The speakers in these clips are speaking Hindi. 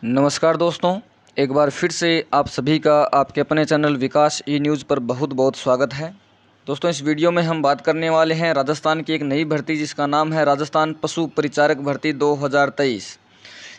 नमस्कार दोस्तों, एक बार फिर से आप सभी का आपके अपने चैनल विकास ई न्यूज़ पर बहुत बहुत स्वागत है। दोस्तों, इस वीडियो में हम बात करने वाले हैं राजस्थान की एक नई भर्ती जिसका नाम है राजस्थान पशु परिचारक भर्ती 2023।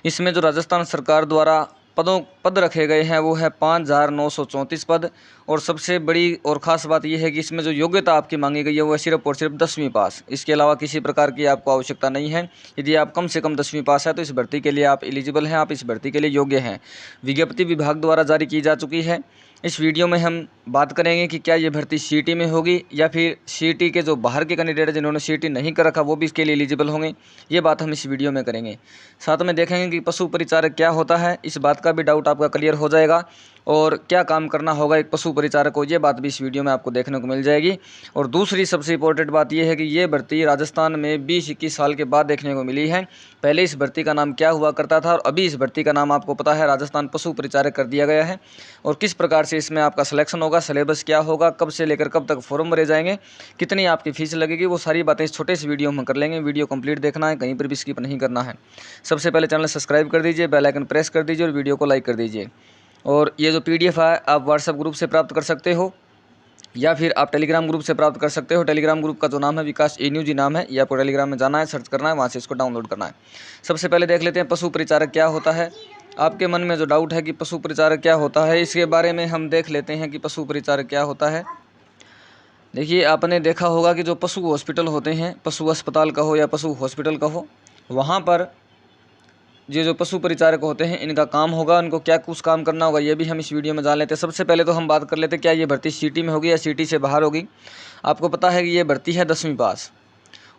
इसमें जो राजस्थान सरकार द्वारा पद रखे गए हैं वो है 5,934 पद। और सबसे बड़ी और ख़ास बात यह है कि इसमें जो योग्यता आपकी मांगी गई है वो है सिर्फ और सिर्फ 10वीं पास। इसके अलावा किसी प्रकार की आपको आवश्यकता नहीं है। यदि आप कम से कम 10वीं पास है तो इस भर्ती के लिए आप एलिजिबल हैं, आप इस भर्ती के लिए योग्य हैं। विज्ञप्ति विभाग द्वारा जारी की जा चुकी है। इस वीडियो में हम बात करेंगे कि क्या ये भर्ती सीईटी में होगी या फिर सीईटी के जो बाहर के कैंडिडेट जिन्होंने सीईटी नहीं कर रखा वो भी इसके लिए एलिजिबल होंगे। ये बात हम इस वीडियो में करेंगे। साथ में देखेंगे कि पशु परिचारक क्या होता है, इस बात का भी डाउट आपका क्लियर हो जाएगा। और क्या काम करना होगा एक पशु परिचारक को, ये बात भी इस वीडियो में आपको देखने को मिल जाएगी। और दूसरी सबसे इंपॉर्टेंट बात यह है कि ये भर्ती राजस्थान में 20-21 साल के बाद देखने को मिली है। पहले इस भर्ती का नाम क्या हुआ करता था और अभी इस भर्ती का नाम आपको पता है राजस्थान पशु परिचारक कर दिया गया है। और किस प्रकार से इसमें आपका सिलेक्शन होगा, सिलेबस क्या होगा, कब से लेकर कब तक फॉर्म भरे जाएंगे, कितनी आपकी फीस लगेगी, वो सारी बातें इस छोटे से वीडियो में कर लेंगे। वीडियो कंप्लीट देखना है, कहीं पर भी स्किप नहीं करना है। सबसे पहले चैनल सब्सक्राइब कर दीजिए, बेल आइकन प्रेस कर दीजिए और वीडियो को लाइक कर दीजिए। और ये जो पीडीएफ है आप व्हाट्सएप ग्रुप से प्राप्त कर सकते हो या फिर आप टेलीग्राम ग्रुप से प्राप्त कर सकते हो। टेलीग्राम ग्रुप का जो नाम है विकास ई न्यूज़ नाम है। ये आपको टेलीग्राम में जाना है, सर्च करना है, वहाँ से इसको डाउनलोड करना है। सबसे पहले देख लेते हैं पशु परिचारक क्या होता है। आपके मन में जो डाउट है कि पशु परिचारक क्या होता है, इसके बारे में हम देख लेते हैं कि पशु परिचारक क्या होता है। देखिए, आपने देखा होगा कि जो पशु हॉस्पिटल होते हैं, पशु अस्पताल का हो या पशु हॉस्पिटल का हो, वहाँ पर ये जो पशु परिचारक होते हैं इनका काम होगा, उनको क्या कुछ काम करना होगा ये भी हम इस वीडियो में जान लेते हैं। सबसे पहले तो हम बात कर लेते हैं क्या ये भर्ती सीटी में होगी या सीटी से बाहर होगी। आपको पता है कि ये भर्ती है 10वीं पास।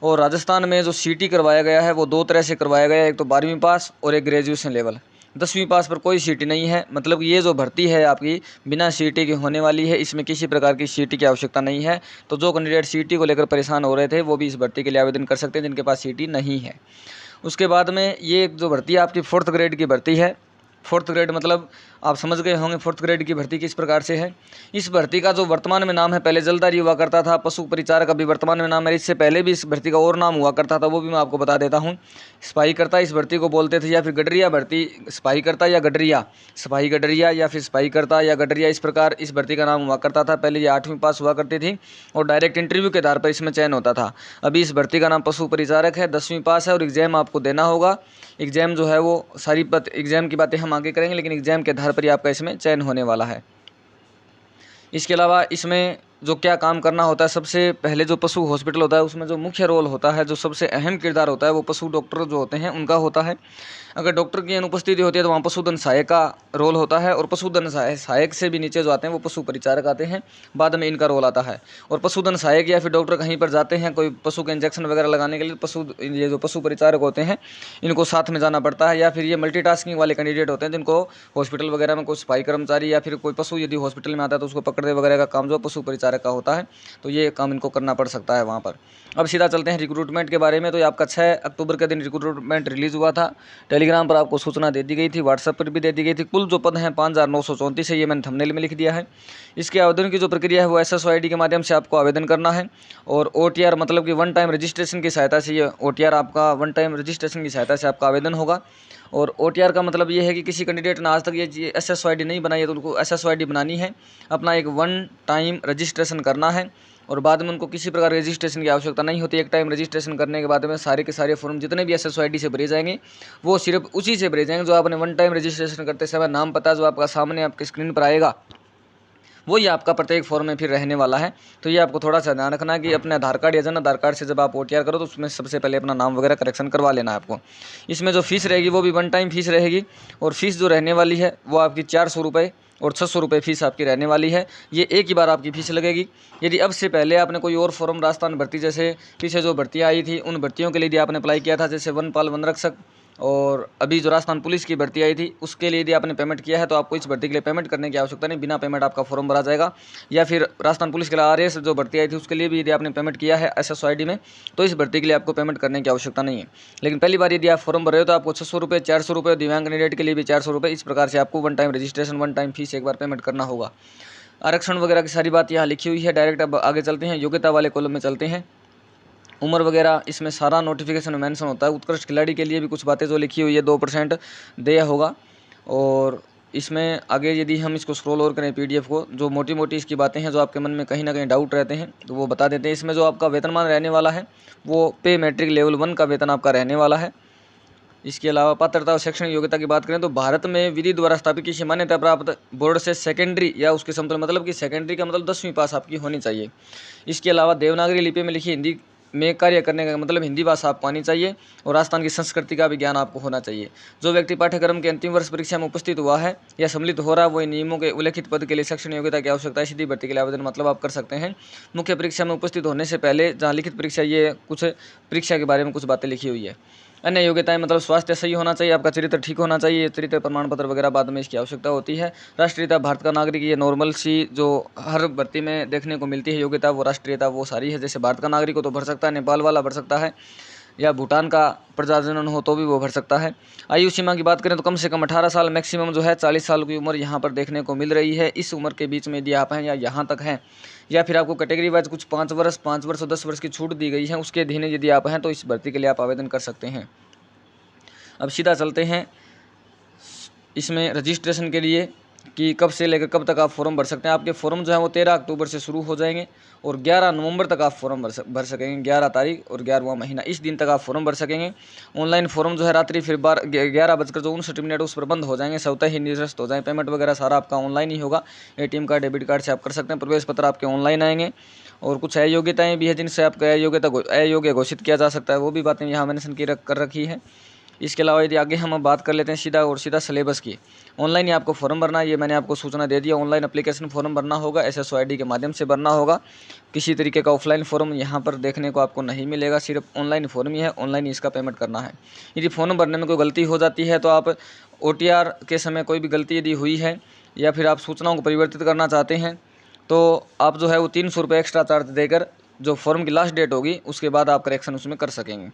और राजस्थान में जो सीटी करवाया गया है वो दो तरह से करवाया गया है, एक तो 12वीं पास और एक ग्रेजुएशन लेवल। 10वीं पास पर कोई सीटी नहीं है, मतलब ये जो भर्ती है आपकी बिना सीटी की होने वाली है। इसमें किसी प्रकार की सीटी की आवश्यकता नहीं है। तो जो कैंडिडेट सीटी को लेकर परेशान हो रहे थे वो भी इस भर्ती के लिए आवेदन कर सकते हैं जिनके पास सीटी नहीं है। उसके बाद में ये जो भर्ती है आपकी 4th ग्रेड की भर्ती है। 4th ग्रेड मतलब आप समझ गए होंगे 4th ग्रेड की भर्ती किस प्रकार से है। इस भर्ती का जो वर्तमान में नाम है, पहले जलदारी हुआ करता था पशु परिचारक, अभी वर्तमान में नाम है। इससे पहले भी इस भर्ती का और नाम हुआ करता था, वो भी मैं आपको बता देता हूँ। सिपाही करता इस भर्ती को बोलते थे, या फिर गडरिया भर्ती। सिपाही करता या गडरिया, सिपाही गडरिया या फिर सिपाही करता या गडरिया, इस प्रकार इस भर्ती का नाम हुआ करता था। पहले ये 8वीं पास हुआ करती थी और डायरेक्ट इंटरव्यू के आधार पर इसमें चयन होता था। अभी इस भर्ती का नाम पशु परिचारक है, 10वीं पास है और एग्जाम आपको देना होगा। एग्जाम जो है वो सारी एग्जाम की बातें हम आगे करेंगे, लेकिन एग्जाम के आधार पर ही आपका इसमें चयन होने वाला है। इसके अलावा इसमें जो क्या काम करना होता है, सबसे पहले जो पशु हॉस्पिटल होता है उसमें जो मुख्य रोल होता है, जो सबसे अहम किरदार होता है वो पशु डॉक्टर जो होते हैं उनका होता है। अगर डॉक्टर की अनुपस्थिति होती है तो वहाँ पशुधन सहायक का रोल होता है। और पशुधन सहायक से भी नीचे जो आते हैं वो पशु परिचारक आते हैं, बाद में इनका रोल आता है। और पशुधन सहायक या फिर डॉक्टर कहीं पर जाते हैं कोई पशु के इंजेक्शन वगैरह लगाने के लिए, ये जो पशु परिचारक होते हैं इनको साथ में जाना पड़ता है। या फिर ये मल्टीटास्किंग वाले कैंडिडेट होते हैं जिनको हॉस्पिटल वगैरह में कोई सफाई कर्मचारी या फिर कोई पशु यदि हॉस्पिटल में आता है तो उसको पकड़ने वगैरह का काम जो पशु परिचारक का होता है, तो ये काम इनको करना पड़ सकता है वहाँ पर। अब सीधा चलते हैं रिक्रूटमेंट के बारे में। तो ये आपका 6 अक्टूबर के दिन रिक्रूटमेंट रिलीज़ हुआ था। टेलीग्राम पर आपको सूचना दे दी गई थी, व्हाट्सएप पर भी दे दी गई थी। कुल जो पद हैं 5,934 है, ये मैंने थंबनेल में लिख दिया है। इसके आवेदन की जो प्रक्रिया है वो SSOID के माध्यम से आपको आवेदन करना है। और OTR मतलब कि वन टाइम रजिस्ट्रेशन की सहायता से, ये OTR आपका वन टाइम रजिस्ट्रेशन की सहायता से आपका आवेदन होगा। और OTR का मतलब ये है कि किसी कैंडिडेट ने आज तक ये SSOID नहीं बनाई है तो उनको SSOID बनानी है, अपना एक वन टाइम रजिस्ट्रेशन करना है। और बाद में उनको किसी प्रकार रजिस्ट्रेशन की आवश्यकता नहीं होती। एक टाइम रजिस्ट्रेशन करने के बाद में सारे के सारे फॉर्म जितने भी SSOID से भरे जाएंगे वो सिर्फ उसी से भरे जाएंगे जो आपने वन टाइम रजिस्ट्रेशन करते समय नाम पता जो आपका सामने आपके स्क्रीन पर आएगा वो ये आपका प्रत्येक फॉर्म में फिर रहने वाला है। तो ये आपको थोड़ा सा ध्यान रखना है कि अपने आधार कार्ड या जन आधार कार्ड से जब आप OTR करो तो उसमें सबसे पहले अपना नाम वगैरह करेक्शन करवा लेना है आपको। इसमें जो फीस रहेगी वो भी वन टाइम फीस रहेगी। और फीस जो रहने वाली है वो आपकी 400 रुपये और 600 रुपये फीस आपकी रहने वाली है। ये एक ही बार आपकी फीस लगेगी। यदि अब से पहले आपने कोई और फॉर्म राजस्थान भर्ती जैसे पीछे जो भर्तियाँ आई थी उन भर्तियों के लिए यदि आपने अप्लाई किया था, जैसे वनपाल वनरक्षक और अभी जो राजस्थान पुलिस की भर्ती आई थी उसके लिए यदि आपने पेमेंट किया है तो आपको इस भर्ती के लिए पेमेंट करने की आवश्यकता नहीं, बिना पेमेंट आपका फॉर्म भरा जाएगा। या फिर राजस्थान पुलिस के लिए RS जो भर्ती आई थी उसके लिए भी यदि आपने पेमेंट किया है SSOID में तो इस भर्ती के लिए आपको पेमेंट करने की आवश्यकता नहीं है। लेकिन पहली बार यदि आप फॉर्म भर रहे हो तो आपको 600 रुपये, 400 रुपये, दिव्यांग कैंडिडेट के लिए भी 400 रुपये, इस प्रकार से आपको one time registration, one time fees एक बार पेमेंट करना होगा। आरक्षण वगैरह की सारी बात यहाँ लिखी हुई है। डायरेक्ट अब आगे चलते हैं, योग्यता वाले कॉलम में चलते हैं। उम्र वगैरह इसमें सारा नोटिफिकेशन में मेंशन होता है। उत्कृष्ट खिलाड़ी के लिए भी कुछ बातें जो लिखी हुई है 2% दिया होगा। और इसमें आगे यदि हम इसको स्क्रॉल और करें PDF को, जो मोटी मोटी इसकी बातें हैं जो आपके मन में कहीं ना कहीं डाउट रहते हैं तो वो बता देते हैं। इसमें जो आपका वेतनमान रहने वाला है वो पे मैट्रिक लेवल 1 का वेतन आपका रहने वाला है। इसके अलावा पात्रता और शैक्षणिक योग्यता की बात करें तो भारत में विधि द्वारा स्थापित किसी मान्यता प्राप्त बोर्ड से सेकेंडरी या उसके समतुल्य, मतलब कि सेकेंडरी का मतलब 10वीं पास आपकी होनी चाहिए। इसके अलावा देवनागरी लिपि में लिखी हिंदी में कार्य करने का मतलब हिंदी भाषा आपको आनी चाहिए और राजस्थान की संस्कृति का भी ज्ञान आपको होना चाहिए। जो व्यक्ति पाठ्यक्रम के अंतिम वर्ष परीक्षा में उपस्थित हुआ है या सम्मिलित हो रहा है वो इन नियमों के उल्लेखित पद के लिए शैक्षणिक योग्यता की आवश्यकता है सीधी भर्ती के लिए आवेदन मतलब आप कर सकते हैं। मुख्य परीक्षा में उपस्थित होने से पहले जहाँ लिखित परीक्षा, ये कुछ परीक्षा के बारे में कुछ बातें लिखी हुई है। अन्य योग्यताएं मतलब स्वास्थ्य सही होना चाहिए, आपका चरित्र ठीक होना चाहिए, चरित्र प्रमाण पत्र वगैरह बाद में इसकी आवश्यकता होती है। राष्ट्रीयता भारत का नागरिक, ये नॉर्मल सी जो हर भर्ती में देखने को मिलती है योग्यता, वो राष्ट्रीयता वो सारी है। जैसे भारत का नागरिक हो तो भर सकता है, नेपाल वाला भर सकता है, या भूटान का प्रजाजनन हो तो भी वो भर सकता है। आयु सीमा की बात करें तो कम से कम 18 साल, मैक्सिमम जो है 40 साल की उम्र यहाँ पर देखने को मिल रही है। इस उम्र के बीच में यदि आप हैं या यहाँ तक हैं, या फिर आपको कैटेगरी वाइज कुछ 5 वर्ष और 10 वर्ष की छूट दी गई है, उसके अधीन यदि आप हैं तो इस भर्ती के लिए आप आवेदन कर सकते हैं। अब सीधा चलते हैं इसमें रजिस्ट्रेशन के लिए कि कब से लेकर कब तक आप फॉर्म भर सकते हैं। आपके फॉर्म जो है वो 13 अक्टूबर से शुरू हो जाएंगे और 11 नवंबर तक आप फॉर्म भर सकेंगे। 11 तारीख और 11वां महीना, इस दिन तक आप फॉर्म भर सकेंगे। ऑनलाइन फॉर्म जो है रात्रि फिर 11:59 उस पर बंद हो जाएंगे, स्वतः ही निरस्त हो जाएंगे। पेमेंट वगैरह सारा आपका ऑनलाइन ही होगा, ATM कार्ड डेबिट कार्ड से आप कर सकते हैं। प्रवेश पत्र आपके ऑनलाइन आएंगे और कुछ अयोग्यताएँ भी है जिनसे आपका अयोग्य घोषित किया जा सकता है, वो भी बातें यहाँ मेंशन कर रखी है। इसके अलावा यदि आगे हम बात कर लेते हैं सीधा सिलेबस की, ऑनलाइन ही आपको फॉर्म भरना है, ये मैंने आपको सूचना दे दिया। ऑनलाइन एप्लीकेशन फॉर्म भरना होगा, SSO ID के माध्यम से भरना होगा। किसी तरीके का ऑफलाइन फॉर्म यहाँ पर देखने को आपको नहीं मिलेगा, सिर्फ ऑनलाइन फॉर्म ही है, ऑनलाइन ही इसका पेमेंट करना है। यदि फॉर्म भरने में कोई गलती हो जाती है तो आप OTR के समय कोई भी गलती यदि हुई है या फिर आप सूचनाओं को परिवर्तित करना चाहते हैं तो आप जो है वो 300 रुपये एक्स्ट्रा चार्ज देकर जो फॉर्म की लास्ट डेट होगी उसके बाद आप करेक्शन उसमें कर सकेंगे।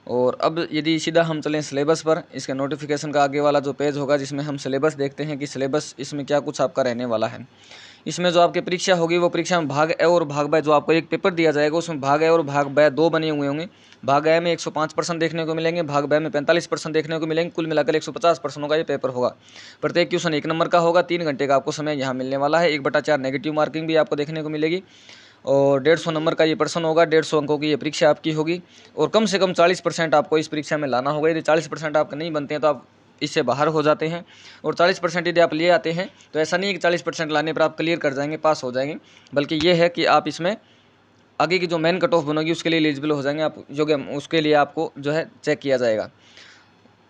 और अब यदि सीधा हम चलें सिलेबस पर, इसके नोटिफिकेशन का आगे वाला जो पेज होगा जिसमें हम सिलेबस देखते हैं कि सिलेबस इसमें क्या कुछ आपका रहने वाला है। इसमें जो आपकी परीक्षा होगी वो परीक्षा में भाग ए और भाग ब, जो आपको एक पेपर दिया जाएगा उसमें भाग ए और भाग ब 2 बने हुए होंगे। भाग ए में 105% देखने को मिलेंगे, भाग ब में 45% देखने को मिलेंगे, कुल मिलाकर 150% होगा ये पेपर होगा। प्रत्येक क्वेश्चन 1 नंबर का होगा, 3 घंटे का आपको समय यहाँ मिलने वाला है। 1/4 नेगेटिव मार्किंग भी आपको देखने को मिलेगी और 150 नंबर का ये प्रश्न होगा, 150 अंकों की ये परीक्षा आपकी होगी और कम से कम 40% आपको इस परीक्षा में लाना होगा। यदि 40% आपके नहीं बनते हैं तो आप इससे बाहर हो जाते हैं और 40% यदि आप ले आते हैं तो ऐसा नहीं है कि 40% लाने पर आप क्लियर कर जाएंगे, पास हो जाएंगे, बल्कि ये है कि आप इसमें आगे की जो मेन कट ऑफ बनेगी उसके लिए एलिजिबल हो जाएंगे आप, जो कि उसके लिए आपको जो है चेक किया जाएगा।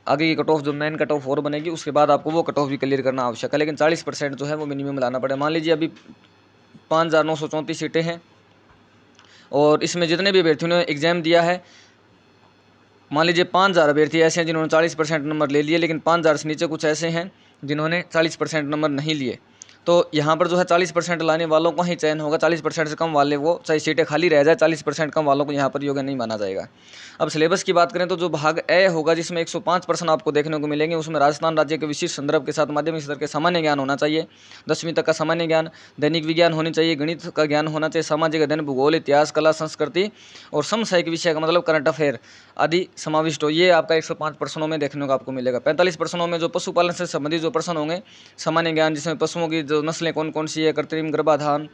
आगे की कट ऑफ जो मेन कट ऑफ और बनेगी उसके बाद आपको वो कट ऑफ भी क्लियर करना आवश्यक है, लेकिन 40% जो है वो मिनिमम लाना पड़ेगा। मान लीजिए अभी 5,934 सीटें हैं और इसमें जितने भी अभ्यर्थियों ने एग्ज़ाम दिया है, मान लीजिए 5,000 अभ्यर्थी ऐसे हैं जिन्होंने 40% नंबर ले लिए, लेकिन 5,000 से नीचे कुछ ऐसे हैं जिन्होंने 40% नंबर नहीं लिए। तो यहाँ पर जो है 40% लाने वालों का ही चयन होगा। 40% से कम वाले वो चाहे सीटें खाली रह जाए, 40% कम वालों को यहाँ पर योग्य नहीं माना जाएगा। अब सिलेबस की बात करें तो जो भाग ए होगा जिसमें 105% आपको देखने को मिलेंगे, उसमें राजस्थान राज्य के विशिष्ट संदर्भ के साथ माध्यमिक स्तर के सामान्य ज्ञान होना चाहिए, 10वीं तक का सामान्य ज्ञान, दैनिक विज्ञान होनी चाहिए, गणित का ज्ञान होना चाहिए, सामाजिक अध्ययन, भूगोल, इतिहास, कला, संस्कृति और समसामयिक विषय का मतलब करंट अफेयर आदि समाविष्ट हो। ये आपका 105 प्रश्नों में देखने को आपको मिलेगा। 45 प्रश्नों में जो पशुपालन से संबंधित जो प्रश्न होंगे, सामान्य ज्ञान जिसमें पशुओं की जो नस्लें कौन कौन सी है, कृत्रिम गर्भाधान,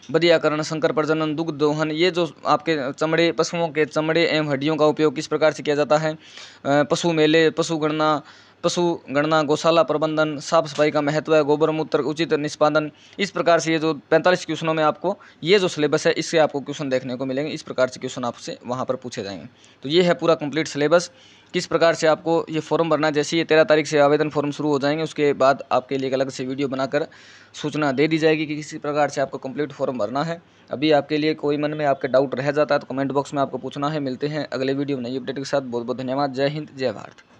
बधियाकरण, संकर प्रजनन, दुग्ध दोहन, ये जो आपके चमड़े, पशुओं के चमड़े एवं हड्डियों का उपयोग किस प्रकार से किया जाता है, पशु मेले, पशु गणना, गौशाला प्रबंधन, साफ सफाई का महत्व है, गोबर मूत्र उचित निष्पादन, इस प्रकार से ये जो 45 क्वेश्चनों में आपको ये जो सिलेबस है इससे आपको क्वेश्चन देखने को मिलेंगे। इस प्रकार से क्वेश्चन आपसे वहाँ पर पूछे जाएंगे। तो ये है पूरा कंप्लीट सिलेबस, किस प्रकार से आपको ये फॉर्म भरना। जैसे ये 13 तारीख से आवेदन फॉर्म शुरू हो जाएंगे, उसके बाद आपके लिए एक अलग से वीडियो बनाकर सूचना दे दी जाएगी कि किसी प्रकार से आपको कंप्लीट फॉर्म भरना है। अभी आपके लिए कोई मन में आपके डाउट रह जाता है तो कमेंट बॉक्स में आपको पूछना है। मिलते हैं अगले वीडियो में नई अपडेट के साथ। बहुत बहुत धन्यवाद। जय हिंद, जय भारत।